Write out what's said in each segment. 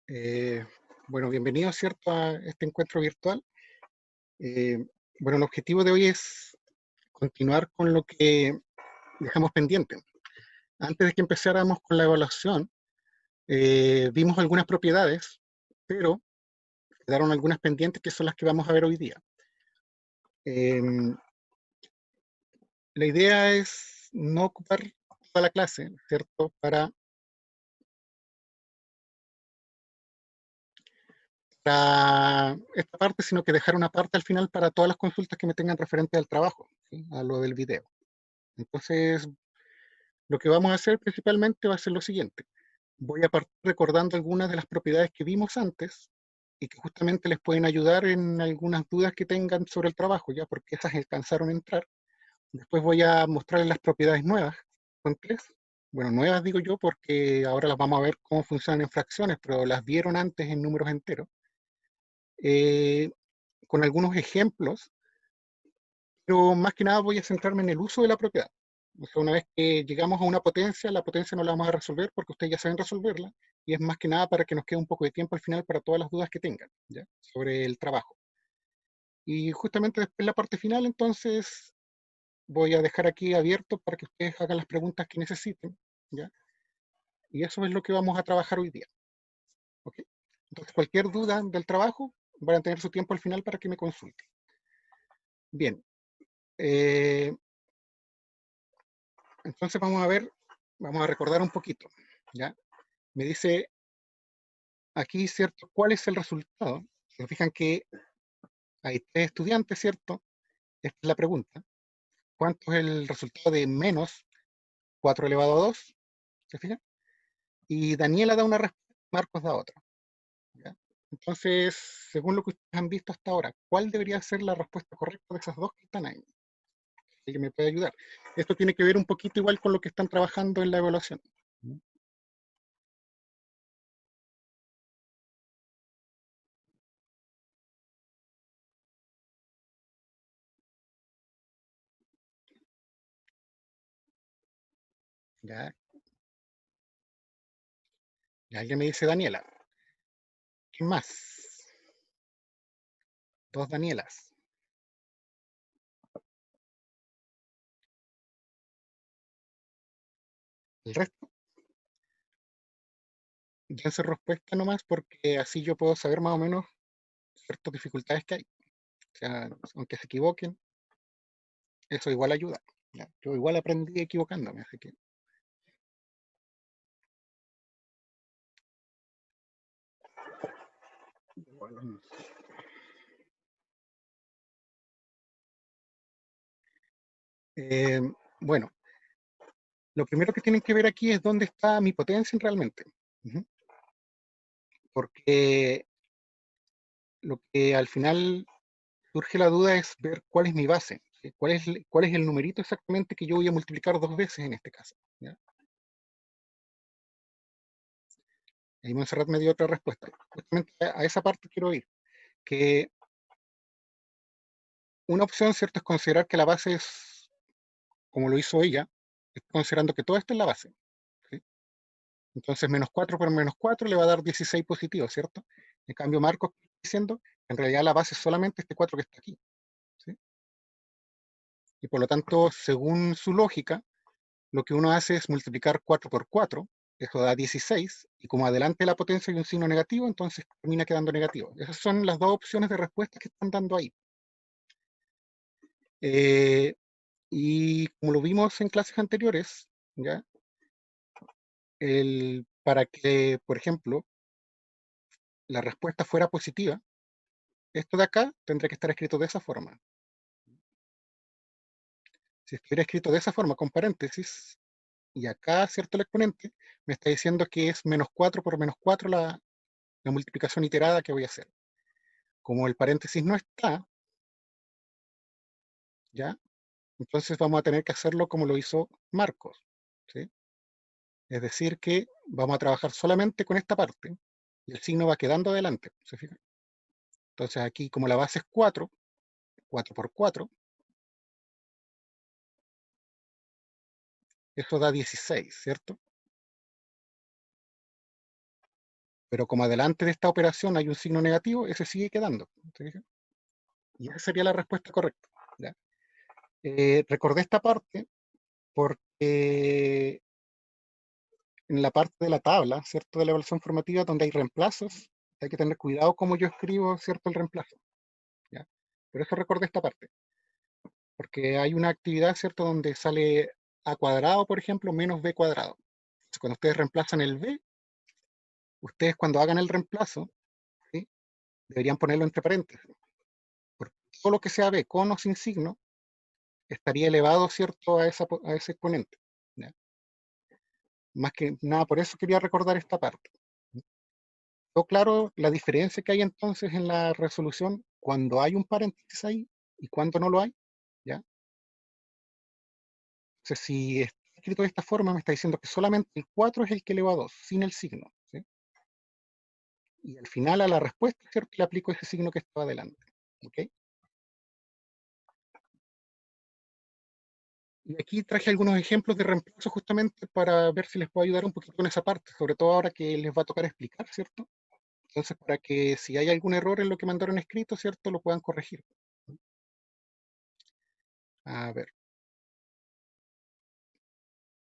Eh, bueno, bienvenido, ¿cierto?, a este encuentro virtual. Eh, bueno, el objetivo de hoy es continuar con lo que dejamos pendiente. Antes de que empezáramos con la evaluación, vimos algunas propiedades, pero quedaron algunas pendientes que son las que vamos a ver hoy día. Em, la idea es no ocupar toda la clase, ¿cierto?, para esta parte, sino que dejar una parte al final para todas las consultas que me tengan referente al trabajo, ¿sí?, a lo del video. Entonces, lo que vamos a hacer principalmente va a ser lo siguiente. Voy a partir recordando algunas de las propiedades que vimos antes y que justamente les pueden ayudar en algunas dudas que tengan sobre el trabajo, ya porque esas alcanzaron a entrar. Después voy a mostrarles las propiedades nuevas, son tres. Bueno, nuevas digo yo porque ahora las vamos a ver cómo funcionan en fracciones, pero las vieron antes en números enteros, eh, con algunos ejemplos, pero más que nada voy a centrarme en el uso de la propiedad. O sea, una vez que llegamos a una potencia, la potencia no la vamos a resolver porque ustedes ya saben resolverla, y es más que nada para que nos quede un poco de tiempo al final para todas las dudas que tengan, ¿ya?, sobre el trabajo. Y justamente después la parte final, entonces, voy a dejar aquí abierto para que ustedes hagan las preguntas que necesiten, ¿ya? Y eso es lo que vamos a trabajar hoy día, ¿ok? Entonces, cualquier duda del trabajo, van a tener su tiempo al final para que me consulten. Bien, eh, entonces vamos a recordar un poquito, ¿ya? Me dice aquí, ¿cierto?, ¿cuál es el resultado? Se fijan que hay tres estudiantes, ¿cierto? Esta es la pregunta. ¿Cuánto es el resultado de menos 4 elevado a 2? ¿Se fijan? Y Daniela da una respuesta, Marcos da otra, ¿ya? Entonces, según lo que ustedes han visto hasta ahora, ¿cuál debería ser la respuesta correcta de esas dos que están ahí? ¿Alguien me puede ayudar? Esto tiene que ver un poquito igual con lo que están trabajando en la evaluación. ¿Ya? Y alguien me dice Daniela. ¿Quién más? Dos Danielas. El resto, dense respuesta nomás porque así yo puedo saber más o menos ciertas dificultades que hay. O sea, aunque se equivoquen, eso igual ayuda, ¿ya? Yo igual aprendí equivocándome, así que igual. Eh, bueno, lo primero que tienen que ver aquí es dónde está mi potencia realmente. Ujú. Porque lo que al final surge la duda es ver cuál es mi base, ¿sí? Cuál es el numerito exactamente que yo voy a multiplicar dos veces en este caso, ¿ya? Ahí Montserrat me dio otra respuesta. Justamente a esa parte quiero ir, que una opción, ¿cierto?, es considerar que la base es, como lo hizo ella, es considerando que todo esto es la base, ¿sí? Entonces, menos 4 por menos 4 le va a dar 16 positivo, ¿cierto? En cambio, Marcos está diciendo que en realidad la base es solamente este 4 que está aquí, ¿sí? Y por lo tanto, según su lógica, lo que uno hace es multiplicar 4 por 4, eso da 16, y como adelante de la potencia hay un signo negativo, entonces termina quedando negativo. Esas son las dos opciones de respuesta que están dando ahí. Eh, y como lo vimos en clases anteriores, ¿ya? Para que, por ejemplo, la respuesta fuera positiva, esto de acá tendría que estar escrito de esa forma. Si estuviera escrito de esa forma, con paréntesis, y acá, ¿cierto?, el exponente, me está diciendo que es menos 4 por menos 4 la multiplicación iterada que voy a hacer. Como el paréntesis no está, ¿ya? Entonces vamos a tener que hacerlo como lo hizo Marcos, ¿sí? Es decir, que vamos a trabajar solamente con esta parte, y el signo va quedando adelante, ¿se fijan? Entonces aquí, como la base es 4, 4 por 4, esto da 16, ¿cierto? pero como adelante de esta operación hay un signo negativo, ese sigue quedando. ¿Se fijan? Y esa sería la respuesta correcta. ¿Ya? Recordé esta parte porque en la parte de la tabla, ¿cierto? De la evaluación formativa, donde hay reemplazos, hay que tener cuidado cómo yo escribo, ¿cierto? El reemplazo. ¿Ya? Por eso recordé esta parte, porque hay una actividad, ¿cierto? Donde sale a cuadrado, por ejemplo, menos b cuadrado. Entonces, cuando ustedes reemplazan el b, ustedes cuando hagan el reemplazo, ¿sí? Deberían ponerlo entre paréntesis, porque todo lo que sea b con o sin signo estaría elevado, ¿cierto? A ese exponente. ¿Ya? Más que nada, por eso quería recordar esta parte. ¿Quedó claro la diferencia que hay entonces en la resolución cuando hay un paréntesis ahí y cuando no lo hay? ¿Ya? Entonces, si está escrito de esta forma, me está diciendo que solamente el 4 es el que eleva a 2, sin el signo. ¿Sí? Y al final a la respuesta, ¿cierto? Le aplico ese signo que estaba adelante. ¿Ok? Y aquí traje algunos ejemplos de reemplazo justamente para ver si les puedo ayudar un poquito en esa parte, sobre todo ahora que les va a tocar explicar, ¿cierto? Entonces, para que si hay algún error en lo que mandaron escrito, ¿cierto? Lo puedan corregir. A ver.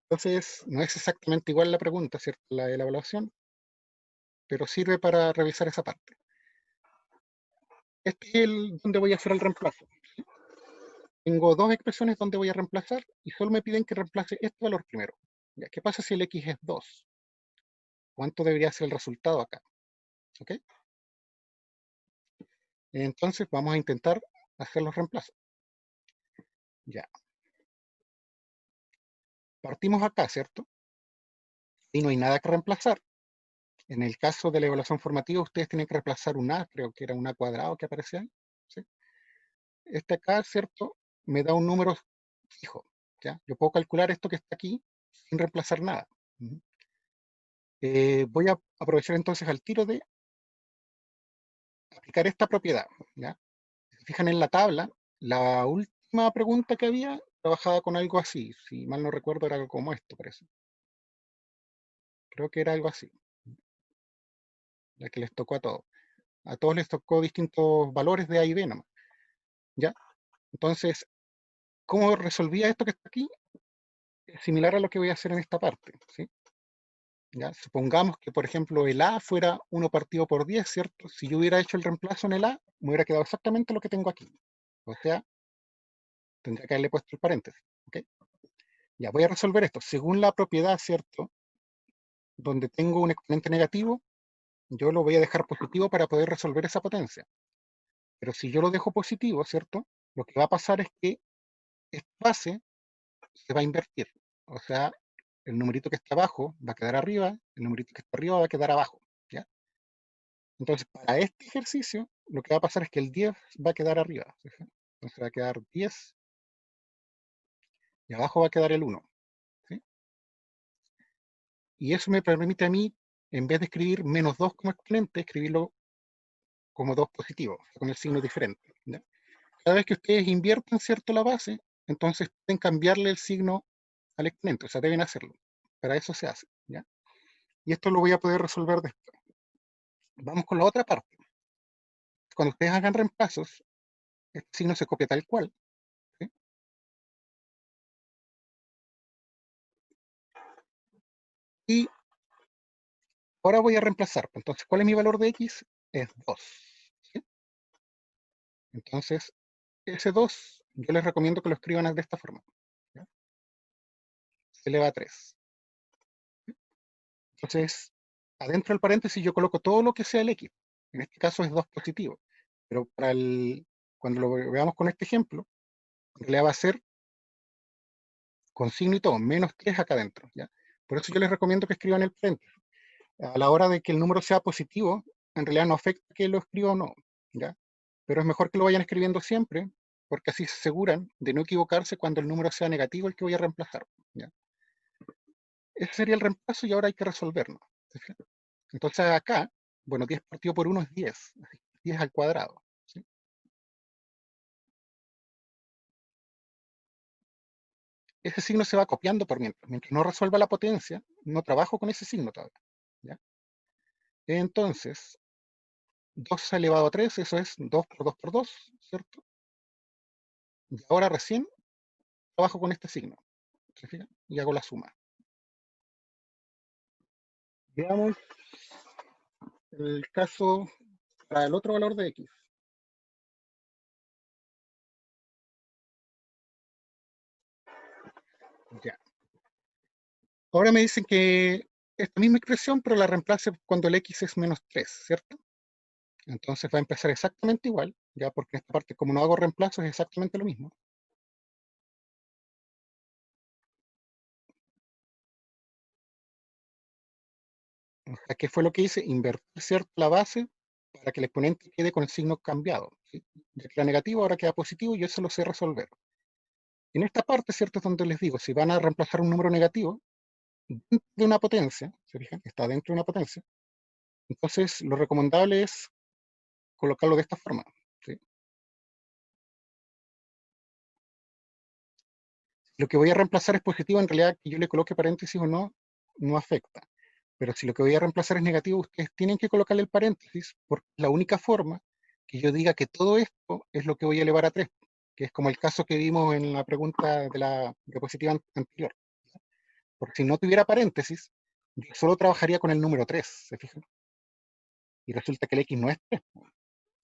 Entonces, no es exactamente igual la pregunta, ¿cierto? La de la evaluación, pero sirve para revisar esa parte. Este es el donde voy a hacer el reemplazo. Tengo dos expresiones donde voy a reemplazar y solo me piden que reemplace este valor primero. ¿Ya? ¿Qué pasa si el x es 2? ¿Cuánto debería ser el resultado acá? ¿Ok? Entonces vamos a intentar hacer los reemplazos. Ya. Partimos acá, ¿cierto? Y no hay nada que reemplazar. En el caso de la evaluación formativa, ustedes tienen que reemplazar un a, creo que era un a cuadrado que aparecía ahí. ¿Sí? Este acá, ¿cierto? Me da un número fijo. ¿Ya? Yo puedo calcular esto que está aquí sin reemplazar nada. Voy a aprovechar entonces al tiro de aplicar esta propiedad. ¿Ya? Si se fijan en la tabla, la última pregunta que había trabajaba con algo así. Si mal no recuerdo, era algo como esto, parece. Creo que era algo así, la que les tocó a todos. A todos les tocó distintos valores de A y B nomás. ¿Ya? Entonces, ¿cómo resolvía esto que está aquí? Es similar a lo que voy a hacer en esta parte. ¿Sí? ¿Ya? Supongamos que, por ejemplo, el A fuera 1 partido por 10, ¿cierto? Si yo hubiera hecho el reemplazo en el A, me hubiera quedado exactamente lo que tengo aquí. O sea, tendría que haberle puesto el paréntesis. ¿Ok? Ya, voy a resolver esto. Según la propiedad, ¿cierto? Donde tengo un exponente negativo, yo lo voy a dejar positivo para poder resolver esa potencia. Pero si yo lo dejo positivo, ¿cierto? Lo que va a pasar es que esta base se va a invertir. O sea, el numerito que está abajo va a quedar arriba, el numerito que está arriba va a quedar abajo. ¿Ya? Entonces, para este ejercicio, lo que va a pasar es que el 10 va a quedar arriba. ¿Sí? Entonces va a quedar 10 y abajo va a quedar el 1. ¿Sí? Y eso me permite a mí, en vez de escribir menos 2 como exponente, escribirlo como 2 positivo, o sea, con el signo diferente. ¿Ya? Cada vez que ustedes inviertan, ¿cierto?, la base, entonces pueden cambiarle el signo al exponente, o sea, deben hacerlo. Para eso se hace. ¿Ya? Y esto lo voy a poder resolver después. Vamos con la otra parte. Cuando ustedes hagan reemplazos, este signo se copia tal cual. ¿Sí? Y ahora voy a reemplazar. Entonces, ¿cuál es mi valor de x? Es 2. ¿Sí? Entonces, ese 2, yo les recomiendo que lo escriban de esta forma. ¿Ya? Se eleva a 3. Entonces, adentro del paréntesis yo coloco todo lo que sea el x. En este caso es 2 positivo. Pero cuando lo veamos con este ejemplo, en realidad va a ser con signo y todo, menos 3 acá adentro. ¿Ya? Por eso yo les recomiendo que escriban el paréntesis. A la hora de que el número sea positivo, en realidad no afecta que lo escriba o no. ¿Ya? Pero es mejor que lo vayan escribiendo siempre, porque así se aseguran de no equivocarse cuando el número sea negativo el que voy a reemplazar. ¿Ya? Ese sería el reemplazo y ahora hay que resolverlo. Entonces acá, bueno, 10 partido por 1 es 10, 10 al cuadrado. ¿Sí? Ese signo se va copiando por mientras. Mientras no resuelva la potencia, no trabajo con ese signo todavía. ¿Ya? Entonces, 2 elevado a 3, eso es 2 por 2 por 2, ¿cierto? Y ahora recién trabajo con este signo, ¿se fijan? Y hago la suma. Veamos el caso para el otro valor de x. Ya. Ahora me dicen que esta misma expresión, pero la reemplace cuando el x es menos 3, ¿cierto? Entonces va a empezar exactamente igual, ya porque en esta parte, como no hago reemplazo, es exactamente lo mismo. O sea, ¿qué fue lo que hice? Invertir, ¿cierto?, la base para que el exponente quede con el signo cambiado, ¿sí? Ya que era negativo, ahora queda positivo y eso lo sé resolver. En esta parte, ¿cierto?, es donde les digo, si van a reemplazar un número negativo dentro de una potencia, ¿se fijan? Está dentro de una potencia. Entonces, lo recomendable es colocarlo de esta forma, ¿sí? Lo que voy a reemplazar es positivo, en realidad que yo le coloque paréntesis o no, no afecta. Pero si lo que voy a reemplazar es negativo, ustedes tienen que colocarle el paréntesis, porque es la única forma que yo diga que todo esto es lo que voy a elevar a 3, que es como el caso que vimos en la pregunta de la diapositiva anterior. Porque si no tuviera paréntesis, yo solo trabajaría con el número 3, ¿se fijan? Y resulta que el x no es 3,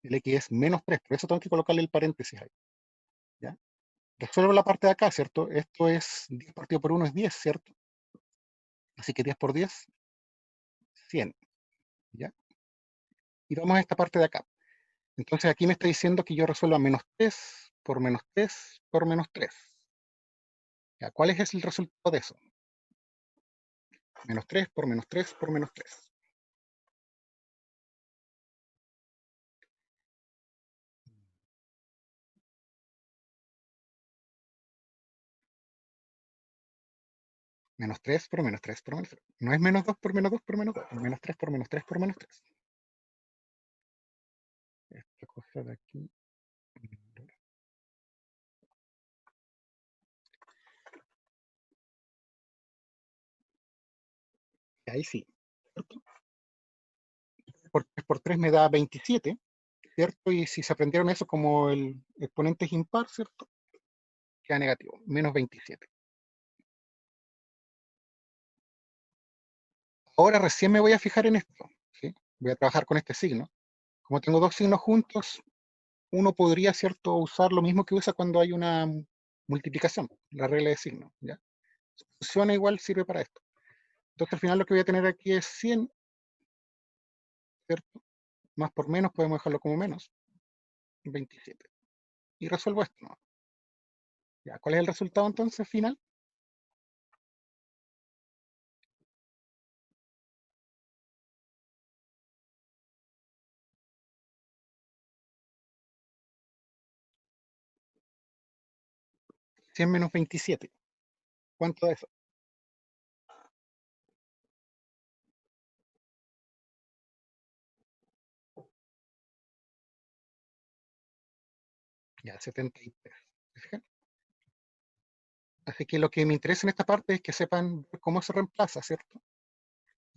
el x es menos 3, por eso tengo que colocarle el paréntesis ahí, ¿ya? Resuelvo la parte de acá, ¿cierto? Esto es 10 partido por 1 es 10, ¿cierto? Así que 10 por 10, 100, ¿ya? Y vamos a esta parte de acá. Entonces aquí me está diciendo que yo resuelva menos 3 por menos 3 por menos 3. ¿Ya? ¿Cuál es el resultado de eso? Menos 3 por menos 3 por menos 3. Menos 3 por menos 3 por menos 3. No es menos 2 por menos 2 por menos 2. Es menos 3 por menos 3 por menos 3. Esta cosa de aquí. Y ahí sí, ¿cierto? Por 3 por 3 me da 27, ¿cierto? Y si se aprendieron eso como el exponente es impar, ¿cierto? Queda negativo, menos 27. Ahora recién me voy a fijar en esto, ¿sí? Voy a trabajar con este signo. Como tengo dos signos juntos, uno podría, ¿cierto?, usar lo mismo que usa cuando hay una multiplicación, la regla de signo, ¿ya? Funciona igual, sirve para esto. Entonces al final lo que voy a tener aquí es 100, ¿cierto? Más por menos, podemos dejarlo como menos, 27. Y resuelvo esto, ¿no? ¿Ya? ¿Cuál es el resultado entonces final? Cien menos 27. ¿Cuánto es eso? Ya, 73. ¿Se fijan? Así que lo que me interesa en esta parte es que sepan cómo se reemplaza, ¿cierto?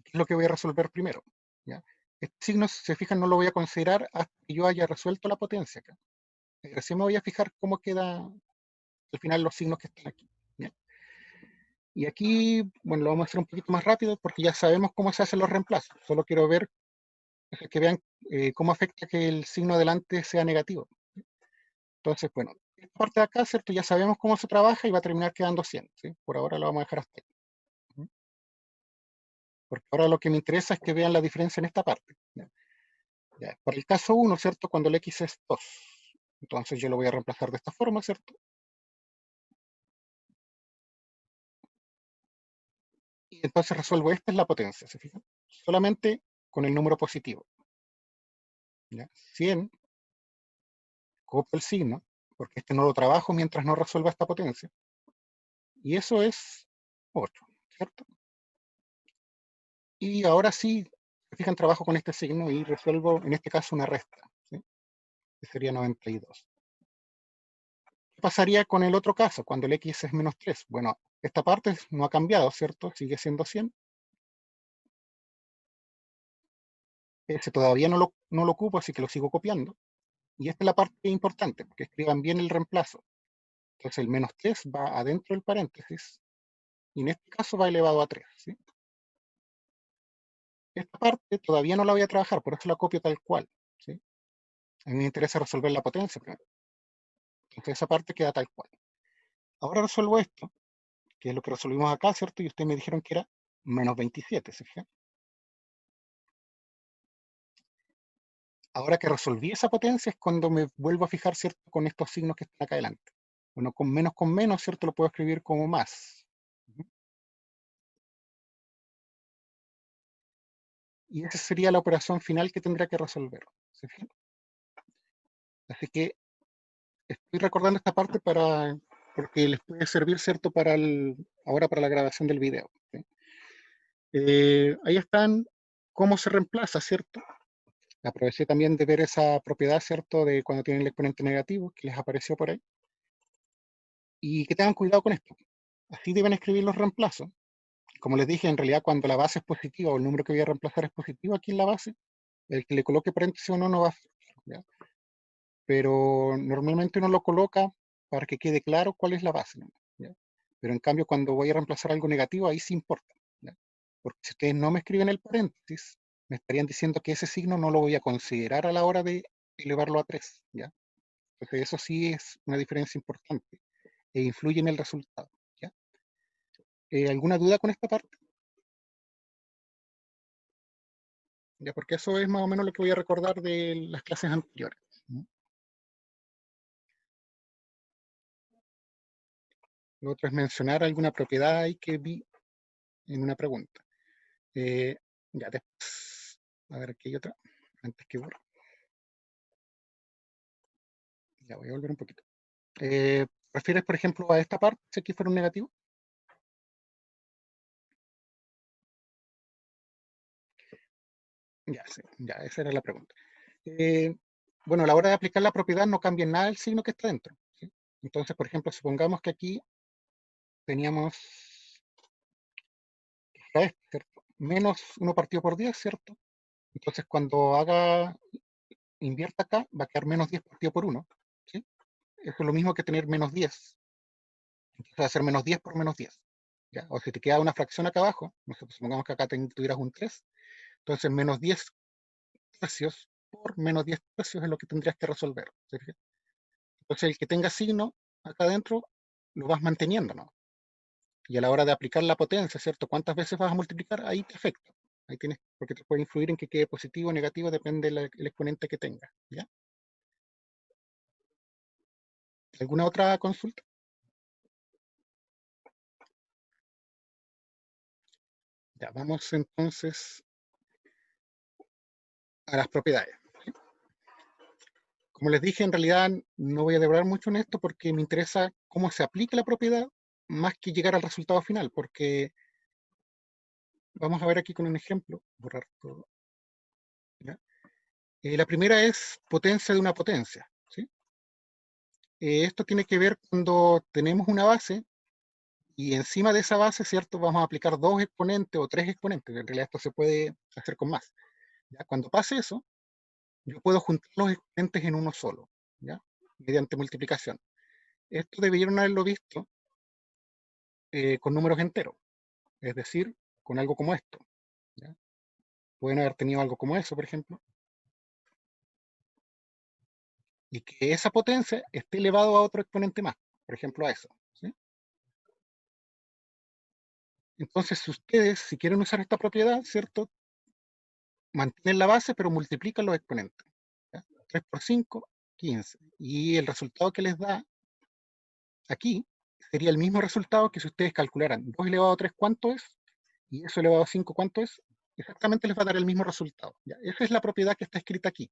¿Qué es lo que voy a resolver primero? ¿Ya? Este signo, si se fijan, no lo voy a considerar hasta que yo haya resuelto la potencia acá. Recién me voy a fijar cómo queda al final los signos que están aquí, ¿ya? Y aquí, bueno, lo vamos a hacer un poquito más rápido porque ya sabemos cómo se hacen los reemplazos. Solo quiero ver que vean cómo afecta que el signo adelante sea negativo. Entonces, bueno, esta parte de acá, ¿cierto? Ya sabemos cómo se trabaja y va a terminar quedando 100, ¿sí? Por ahora lo vamos a dejar hasta ahí. ¿Mm? Porque ahora lo que me interesa es que vean la diferencia en esta parte, ¿ya? Ya, para el caso 1, ¿cierto? Cuando el x es 2. Entonces yo lo voy a reemplazar de esta forma, ¿cierto? Y entonces resuelvo, esta es la potencia, ¿se fijan? Solamente con el número positivo, ¿ya? 100, copio el signo, porque este no lo trabajo mientras no resuelva esta potencia. Y eso es 8, ¿cierto? Y ahora sí, se fijan, trabajo con este signo y resuelvo, en este caso, una resta, ¿sí? Que sería 92. ¿Qué pasaría con el otro caso, cuando el x es menos 3? Bueno, esta parte no ha cambiado, ¿cierto? Sigue siendo 100. Ese todavía no lo ocupo, así que lo sigo copiando. Y esta es la parte importante, porque escriban bien el reemplazo. Entonces el -3 va adentro del paréntesis, y en este caso va elevado a 3. ¿Sí? Esta parte todavía no la voy a trabajar, por eso la copio tal cual. ¿Sí? A mí me interesa resolver la potencia primero. Entonces esa parte queda tal cual. Ahora resuelvo esto, que es lo que resolvimos acá, ¿cierto? Y ustedes me dijeron que era -27, ¿se fijan? Ahora que resolví esa potencia es cuando me vuelvo a fijar, ¿cierto? Con estos signos que están acá adelante. Bueno, con menos, ¿cierto? Lo puedo escribir como más. Ujú. Y esa sería la operación final que tendría que resolver. ¿Se fijan? Así que estoy recordando esta parte porque les puede servir, ¿cierto? Ahora para la grabación del video. ¿Sí? Ahí están cómo se reemplaza, ¿cierto? Aproveché también de ver esa propiedad, ¿cierto? De cuando tienen el exponente negativo, que les apareció por ahí. Y que tengan cuidado con esto. Así deben escribir los reemplazos. Como les dije, en realidad cuando la base es positiva o el número que voy a reemplazar es positivo aquí en la base, el que le coloque paréntesis o no va a ser, ¿ya? Pero normalmente uno lo coloca para que quede claro cuál es la base, ¿no? ¿Ya? Pero en cambio cuando voy a reemplazar algo negativo, ahí sí importa, ¿ya? Porque si ustedes no me escriben el paréntesis, me estarían diciendo que ese signo no lo voy a considerar a la hora de elevarlo a 3, ¿ya? Entonces eso sí es una diferencia importante e influye en el resultado, ¿ya? ¿Alguna duda con esta parte? Ya, porque eso es más o menos lo que voy a recordar de las clases anteriores. ¿No? Lo otro es mencionar alguna propiedad ahí que vi en una pregunta. Eh, ya, después, a ver, aquí hay otra, antes que borre. Ya voy a volver un poquito. ¿Refieres, por ejemplo, a esta parte, si aquí fuera un negativo? Ya, sí, ya, esa era la pregunta. Eh, bueno, a la hora de aplicar la propiedad no cambia en nada el signo que está dentro. ¿Sí? Entonces, por ejemplo, supongamos que aquí teníamos este, ¿cierto? Menos 1 partido por 10, ¿cierto? Entonces, cuando invierta acá, va a quedar -10 partido por 1. ¿Sí? Eso es lo mismo que tener -10. Entonces va a ser -10 por -10. ¿Ya? O si te queda una fracción acá abajo, no sé, pues supongamos que acá tuvieras un 3, entonces -10 tercios por -10 tercios es lo que tendrías que resolver. ¿Sí? Entonces el que tenga signo acá adentro lo vas manteniendo, ¿no? Y a la hora de aplicar la potencia, ¿cierto? ¿Cuántas veces vas a multiplicar? Ahí te afecta. Ahí tienes, porque te puede influir en que quede positivo o negativo, depende del exponente que tenga. ¿Ya? ¿Alguna otra consulta? Ya, vamos entonces a las propiedades. Como les dije, en realidad no voy a demorar mucho en esto porque me interesa cómo se aplica la propiedad más que llegar al resultado final, porque vamos a ver aquí con un ejemplo, borrar todo, ¿ya? La primera es potencia de una potencia, ¿sí? Esto tiene que ver cuando tenemos una base y encima de esa base, ¿cierto? Vamos a aplicar 2 exponentes o 3 exponentes, en realidad esto se puede hacer con más, ¿ya? Cuando pase eso, yo puedo juntar los exponentes en uno solo, ¿ya? Mediante multiplicación. Esto debieron haberlo visto con números enteros, es decir, con algo como esto, ¿ya? Pueden haber tenido algo como eso, por ejemplo, y que esa potencia esté elevado a otro exponente más, por ejemplo a eso, ¿sí? Entonces, si ustedes, si quieren usar esta propiedad, ¿cierto? Mantienen la base, pero multiplican los exponentes, ¿ya? 3 por 5, 15. Y el resultado que les da aquí sería el mismo resultado que si ustedes calcularan 2 elevado a 3, ¿cuánto es? Y eso elevado a 5, ¿cuánto es? Exactamente les va a dar el mismo resultado, ¿ya? Esa es la propiedad que está escrita aquí.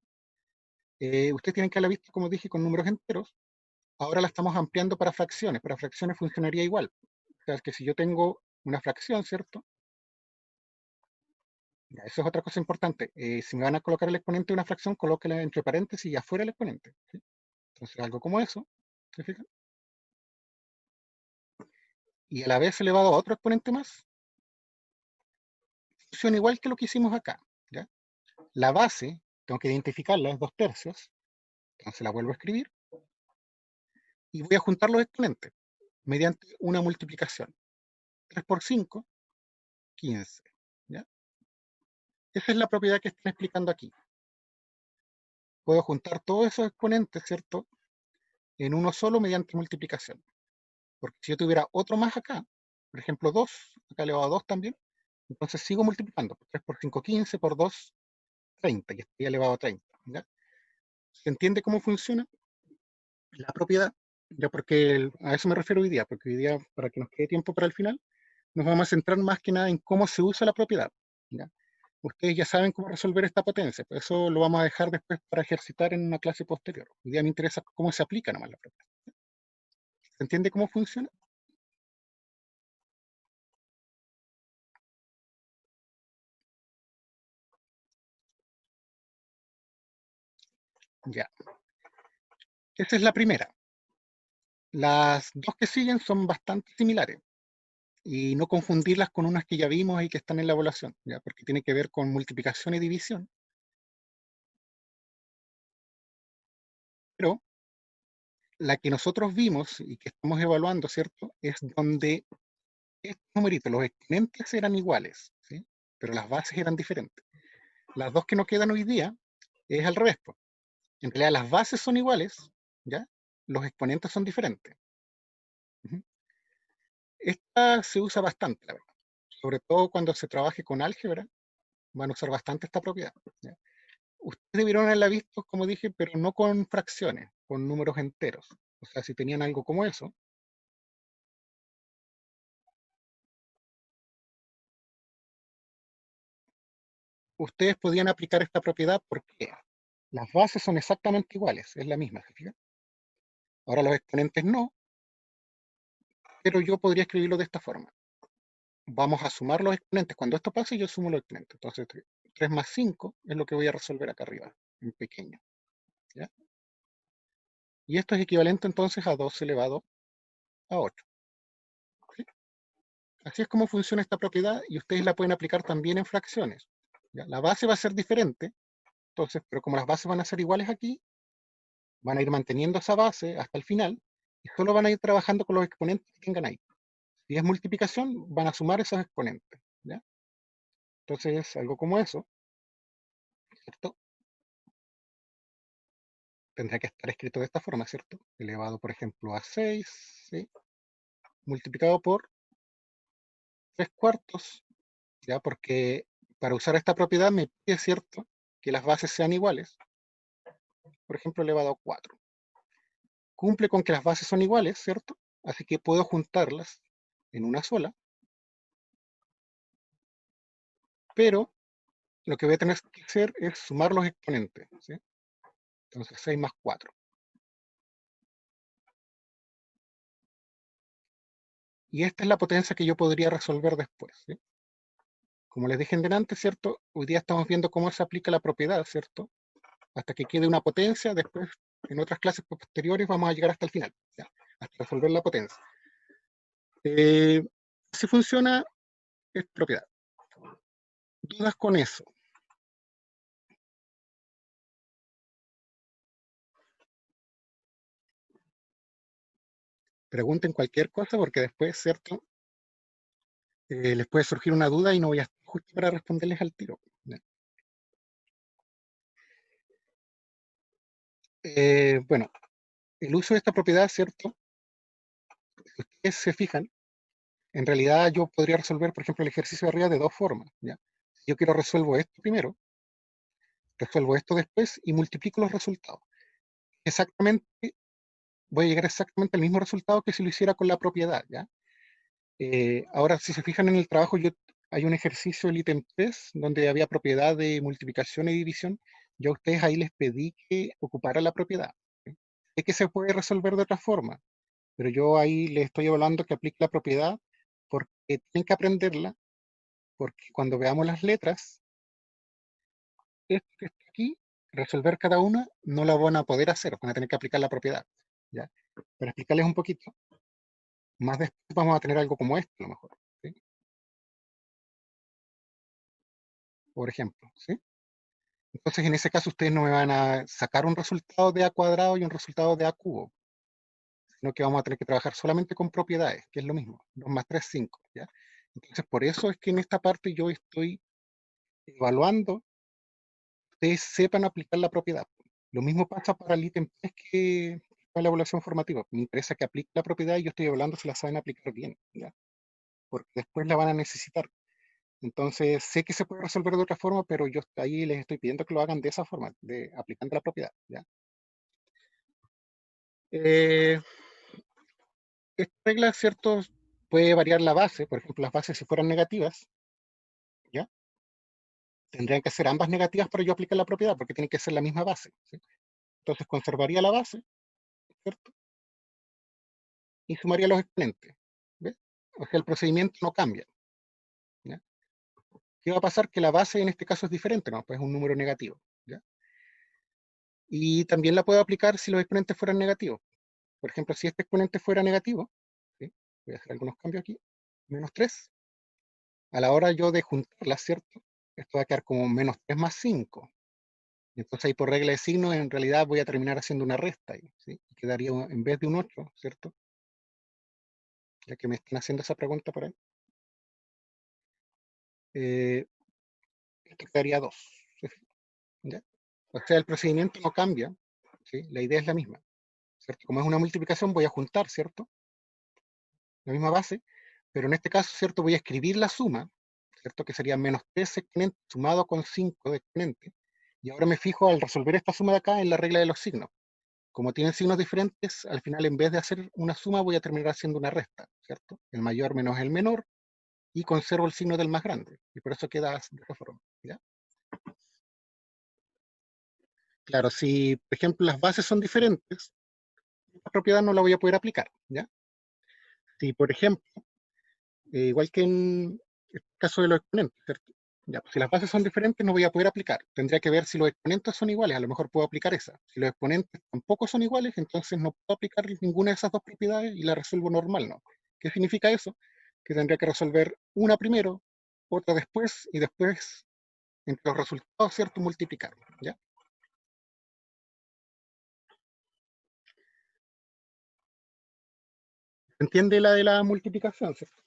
Ustedes tienen que haberla visto, como dije, con números enteros. Ahora la estamos ampliando para fracciones. Para fracciones funcionaría igual. O sea, que si yo tengo una fracción, ¿cierto? Ya, eso es otra cosa importante. Si me van a colocar el exponente de una fracción, colóquela entre paréntesis y afuera el exponente, ¿sí? Entonces, algo como eso, ¿se fijan? Y a la vez elevado a otro exponente más, funciona igual que lo que hicimos acá, ¿ya? La base, tengo que identificarla, es 2/3, entonces la vuelvo a escribir, y voy a juntar los exponentes mediante una multiplicación. 3 por 5, 15. ¿Ya? Esa es la propiedad que están explicando aquí. Puedo juntar todos esos exponentes, ¿cierto?, en uno solo mediante multiplicación. Porque si yo tuviera otro más acá, por ejemplo 2, acá elevado a 2 también, entonces sigo multiplicando. 3 por 5, 15, por 2, 30, y estoy elevado a 30. ¿Ya? ¿Se entiende cómo funciona la propiedad? Ya, porque a eso me refiero hoy día, porque hoy día, para que nos quede tiempo para el final, nos vamos a centrar más que nada en cómo se usa la propiedad. ¿Ya? Ustedes ya saben cómo resolver esta potencia, pero eso lo vamos a dejar después para ejercitar en una clase posterior. Hoy día me interesa cómo se aplica nomás la propiedad. ¿Se entiende cómo funciona? Ya. Esa es la primera. Las dos que siguen son bastante similares y no confundirlas con unas que ya vimos y que están en la evaluación, ¿ya? Porque tiene que ver con multiplicación y división. Pero la que nosotros vimos y que estamos evaluando, ¿cierto?, es donde estos numeritos, los exponentes eran iguales, ¿sí?, pero las bases eran diferentes. Las dos que nos quedan hoy día es al revés, pues. En realidad las bases son iguales, ¿ya? Los exponentes son diferentes. Ujú. Esta se usa bastante, la verdad. Sobre todo cuando se trabaje con álgebra, van a usar bastante esta propiedad, ¿ya? Ustedes debieron haberla visto, como dije, pero no con fracciones, con números enteros. O sea, si tenían algo como eso, ustedes podían aplicar esta propiedad porque las bases son exactamente iguales, es la misma, ¿se fijan? Ahora los exponentes no, pero yo podría escribirlo de esta forma. Vamos a sumar los exponentes. Cuando esto pase, yo sumo los exponentes. Entonces, 3 más 5 es lo que voy a resolver acá arriba, en pequeño. ¿Ya? Y esto es equivalente entonces a 2 elevado a 8. ¿Sí? Así es como funciona esta propiedad y ustedes la pueden aplicar también en fracciones. ¿Ya? La base va a ser diferente, entonces, pero como las bases van a ser iguales aquí, van a ir manteniendo esa base hasta el final y solo van a ir trabajando con los exponentes que tengan ahí. Si es multiplicación, van a sumar esos exponentes. ¿Ya? Entonces, algo como eso, ¿cierto? Tendrá que estar escrito de esta forma, ¿cierto? Elevado, por ejemplo, a 6, ¿sí?, multiplicado por 3/4, ¿ya? Porque para usar esta propiedad me pide, ¿cierto?, que las bases sean iguales. Por ejemplo, elevado a 4. Cumple con que las bases son iguales, ¿cierto? Así que puedo juntarlas en una sola, pero lo que voy a tener que hacer es sumar los exponentes, ¿sí? Entonces 6 más 4. Y esta es la potencia que yo podría resolver después, ¿sí? Como les dije en delante, ¿cierto? Hoy día estamos viendo cómo se aplica la propiedad, ¿cierto?, hasta que quede una potencia. Después, en otras clases posteriores, vamos a llegar hasta el final, ¿ya?, hasta resolver la potencia. Si funciona, es propiedad. ¿Dudas con eso? Pregunten cualquier cosa porque después, ¿cierto?, les puede surgir una duda y no voy a estar justo para responderles al tiro, ¿ya? Bueno, el uso de esta propiedad, ¿cierto? Si ustedes se fijan, en realidad yo podría resolver, por ejemplo, el ejercicio de arriba de dos formas, ¿ya? Si yo quiero resuelvo esto primero, resuelvo esto después y multiplico los resultados. Exactamente, voy a llegar exactamente al mismo resultado que si lo hiciera con la propiedad, ¿ya? Ahora, si se fijan en el trabajo, hay un ejercicio, el ítem 3, donde había propiedad de multiplicación y división. Yo a ustedes ahí les pedí que ocuparan la propiedad, ¿sí? Sé que se puede resolver de otra forma, pero yo ahí les estoy hablando que aplique la propiedad porque tienen que aprenderla, porque cuando veamos las letras, esto que está aquí, resolver cada una, no la van a poder hacer, van a tener que aplicar la propiedad, ¿ya? Para explicarles un poquito, más después vamos a tener algo como esto, a lo mejor, ¿sí? Por ejemplo, ¿sí? Entonces, en ese caso, ustedes no me van a sacar un resultado de a cuadrado y un resultado de a cubo, sino que vamos a tener que trabajar solamente con propiedades, que es lo mismo, 2 más 3, 5, ¿ya? Entonces, por eso es que en esta parte yo estoy evaluando que ustedes sepan aplicar la propiedad. Lo mismo pasa para el ítem 3 que para la evaluación formativa. Me interesa que aplique la propiedad y yo estoy evaluando si la saben aplicar bien, ¿ya? Porque después la van a necesitar. Entonces, sé que se puede resolver de otra forma, pero yo ahí les estoy pidiendo que lo hagan de esa forma, de aplicando la propiedad, ¿ya? Eh, esta regla, ¿cierto? Puede variar la base, por ejemplo, las bases si fueran negativas, ¿ya? Tendrían que ser ambas negativas para yo aplicar la propiedad, porque tiene que ser la misma base, ¿sí? Entonces conservaría la base, ¿cierto? Y sumaría los exponentes, ¿ves? O sea, el procedimiento no cambia, ¿ya? ¿Qué va a pasar? Que la base en este caso es diferente, ¿no? Pues es un número negativo, ¿ya? Y también la puedo aplicar si los exponentes fueran negativos. Por ejemplo, si este exponente fuera negativo, ¿sí? Voy a hacer algunos cambios aquí, menos 3. A la hora yo de juntarlas, ¿cierto? Esto va a quedar como menos 3 más 5. Y entonces ahí por regla de signo en realidad voy a terminar haciendo una resta ahí, ¿sí? Y quedaría en vez de un 8, ¿cierto? Ya que me están haciendo esa pregunta por ahí. Eh, Esto quedaría 2, ¿sí? ¿Ya? O sea, el procedimiento no cambia, ¿sí? La idea es la misma, ¿cierto? Como es una multiplicación voy a juntar, ¿cierto? La misma base, pero en este caso, ¿cierto? Voy a escribir la suma, ¿cierto? Que sería menos 3 exponentes sumado con 5 de exponente. Y ahora me fijo al resolver esta suma de acá en la regla de los signos. Como tienen signos diferentes, al final en vez de hacer una suma voy a terminar haciendo una resta, ¿cierto? El mayor menos el menor y conservo el signo del más grande. Y por eso queda de esta forma, ¿ya? Claro, si por ejemplo las bases son diferentes, la propiedad no la voy a poder aplicar, ¿ya? Si por ejemplo, igual que en el caso de los exponentes, ¿cierto? Ya, pues, si las bases son diferentes no voy a poder aplicar. Tendría que ver si los exponentes son iguales, a lo mejor puedo aplicar esa. Si los exponentes tampoco son iguales, entonces no puedo aplicar ninguna de esas dos propiedades y la resuelvo normal, ¿no? ¿Qué significa eso? Que tendría que resolver una primero, otra después y después entre los resultados, ¿cierto? Multiplicar, ¿ya? ¿Se entiende la de la multiplicación, ¿cierto?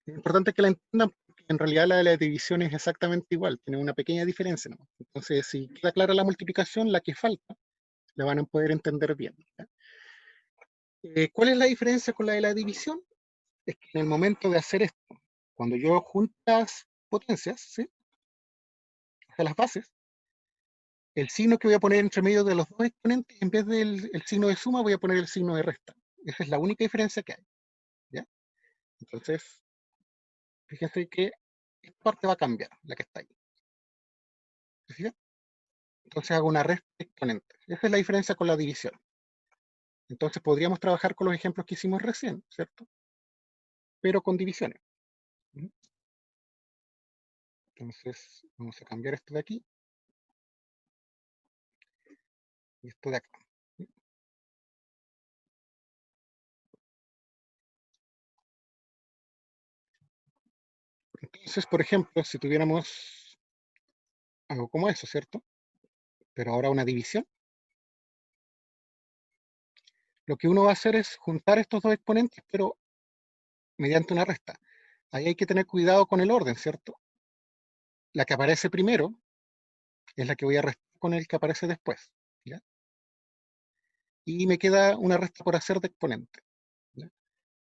Es importante que la entiendan porque en realidad la de la división es exactamente igual, tiene una pequeña diferencia, ¿no? Entonces, si queda clara la multiplicación, la que falta la van a poder entender bien, ¿ya? ¿Cuál es la diferencia con la de la división? Es que en el momento de hacer esto, cuando yo junto las potencias, ¿sí? O sea, las bases, el signo que voy a poner entre medio de los dos exponentes, en vez del el signo de suma, voy a poner el signo de resta. Esa es la única diferencia que hay, ¿ya? Entonces, fíjense que esta parte va a cambiar, la que está ahí. ¿Se fijan? Entonces hago una resta de exponentes. Esa es la diferencia con la división. Entonces podríamos trabajar con los ejemplos que hicimos recién, ¿cierto? Pero con divisiones. ¿Mm? Entonces, vamos a cambiar esto de aquí y esto de acá. Entonces, por ejemplo, si tuviéramos algo como eso, ¿cierto? Pero ahora una división, lo que uno va a hacer es juntar estos dos exponentes, pero mediante una resta. Ahí hay que tener cuidado con el orden, ¿cierto? La que aparece primero es la que voy a restar con el que aparece después, ¿ya? Y me queda una resta por hacer de exponente, ¿ya?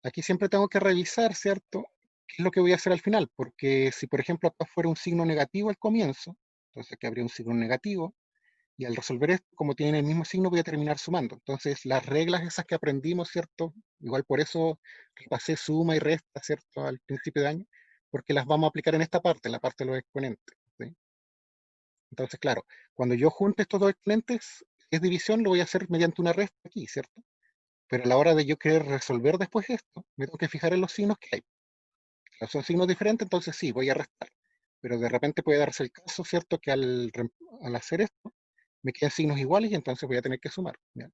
Aquí siempre tengo que revisar, ¿cierto? ¿Qué es lo que voy a hacer al final? Porque si, por ejemplo, acá fuera un signo negativo al comienzo, entonces aquí habría un signo negativo, y al resolver esto, como tienen el mismo signo, voy a terminar sumando. Entonces, las reglas esas que aprendimos, ¿cierto? Igual por eso repasé suma y resta, ¿cierto? Al principio de año, porque las vamos a aplicar en esta parte, en la parte de los exponentes, ¿sí? Entonces, claro, cuando yo junte estos dos exponentes, si es división, lo voy a hacer mediante una resta aquí, ¿cierto? Pero a la hora de yo querer resolver después esto, me tengo que fijar en los signos que hay. Si son signos diferentes, entonces sí, voy a restar. Pero de repente puede darse el caso, ¿cierto? Que al hacer esto, me quedan signos iguales y entonces voy a tener que sumar, ¿ya?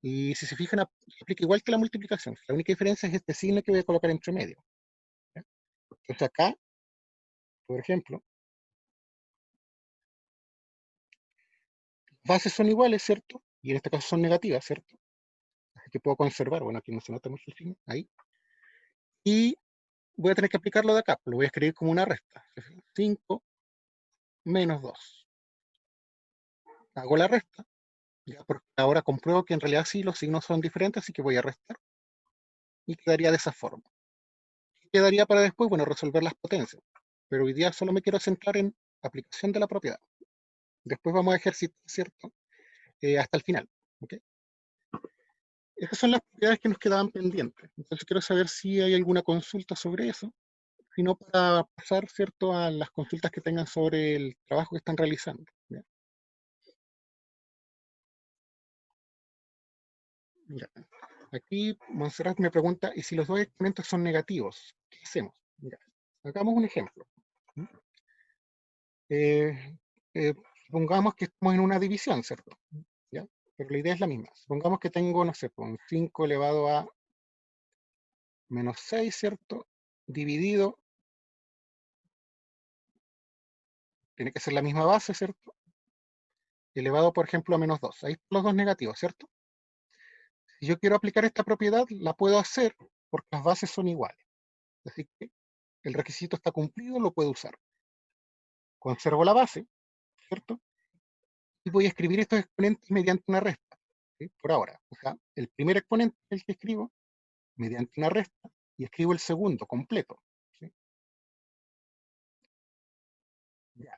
Y si se fijan, aplica igual que la multiplicación. La única diferencia es este signo que voy a colocar entre medio, Entonces acá, por ejemplo, las bases son iguales, ¿cierto? Y en este caso son negativas, ¿cierto? Así que puedo conservar, bueno, aquí no se nota mucho el signo, ahí. Y voy a tener que aplicarlo de acá, lo voy a escribir como una resta. 5 menos 2. Hago la resta, ya porque ahora compruebo que en realidad sí los signos son diferentes, así que voy a restar y quedaría de esa forma. ¿Qué quedaría para después? Bueno, resolver las potencias. Pero hoy día solo me quiero centrar en aplicación de la propiedad. Después vamos a ejercitar, ¿cierto? Hasta el final. ¿Ok? Estas son las propiedades que nos quedaban pendientes. Entonces quiero saber si hay alguna consulta sobre eso, sino para pasar, ¿cierto?, a las consultas que tengan sobre el trabajo que están realizando. ¿Ya? Ya. Aquí Montserrat me pregunta, ¿y si los dos exponentes son negativos? ¿Qué hacemos? Ya. Hagamos un ejemplo. ¿Mm? Eh, eh, Supongamos que estamos en una división, ¿cierto? ¿Ya? Pero la idea es la misma. Supongamos que tengo, no sé, pues, un 5 elevado a menos 6, ¿cierto? Dividido, tiene que ser la misma base, ¿cierto? Elevado, por ejemplo, a menos 2. Ahí están los dos negativos, ¿cierto? Si yo quiero aplicar esta propiedad, la puedo hacer porque las bases son iguales. Así que el requisito está cumplido, lo puedo usar. Conservo la base, ¿cierto? Y voy a escribir estos exponentes mediante una resta, ¿sí? Por ahora. O sea, el primer exponente es el que escribo mediante una resta y escribo el segundo completo, ¿sí? Ya.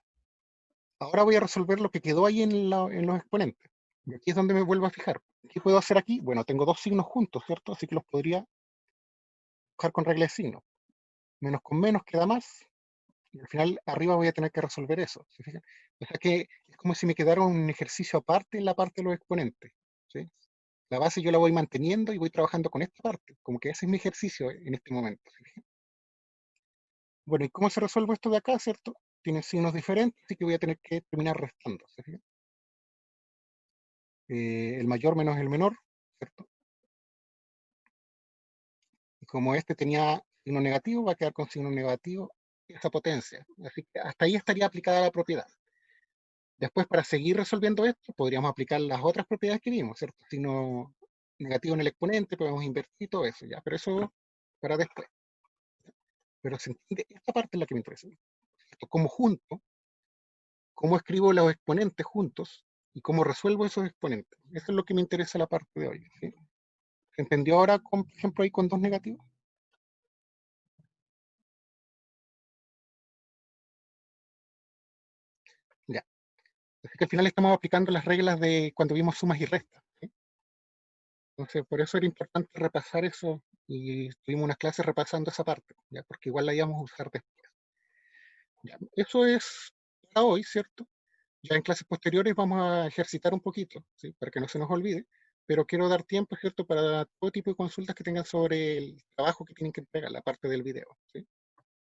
Ahora voy a resolver lo que quedó ahí en los exponentes. Y aquí es donde me vuelvo a fijar. ¿Qué puedo hacer aquí? Bueno, tengo dos signos juntos, ¿cierto? Así que los podría buscar con regla de signos. Menos con menos queda más. Y al final arriba voy a tener que resolver eso. ¿Se fijan? O sea que es como si me quedara un ejercicio aparte en la parte de los exponentes, ¿sí? La base yo la voy manteniendo y voy trabajando con esta parte. Como que ese es mi ejercicio en este momento. ¿Se fijan? Bueno, ¿y cómo se resuelve esto de acá, cierto? Tiene signos diferentes, así que voy a tener que terminar restando. ¿Se fijan? El mayor menos el menor, ¿cierto? Y como este tenía signo negativo, va a quedar con signo negativo esa potencia. Así que hasta ahí estaría aplicada la propiedad. Después, para seguir resolviendo esto, podríamos aplicar las otras propiedades que vimos, ¿cierto? Signo negativo en el exponente, podemos invertir todo eso, ¿ya? Pero eso para después. Pero se entiende, esta parte es la que me interesa. Esto, cómo junto, cómo escribo los exponentes juntos y cómo resuelvo esos exponentes. Eso es lo que me interesa la parte de hoy, ¿sí? ¿Se entendió ahora, con, por ejemplo, ahí con dos negativos? Ya. Así que al final estamos aplicando las reglas de cuando vimos sumas y restas, ¿sí? Entonces, por eso era importante repasar eso y tuvimos unas clases repasando esa parte, ¿ya? Porque igual la íbamos a usar después. ¿Ya? Eso es para hoy, ¿cierto? Ya en clases posteriores vamos a ejercitar un poquito, ¿sí? Para que no se nos olvide, pero quiero dar tiempo, ¿cierto? Para todo tipo de consultas que tengan sobre el trabajo que tienen que entregar, la parte del video, ¿sí?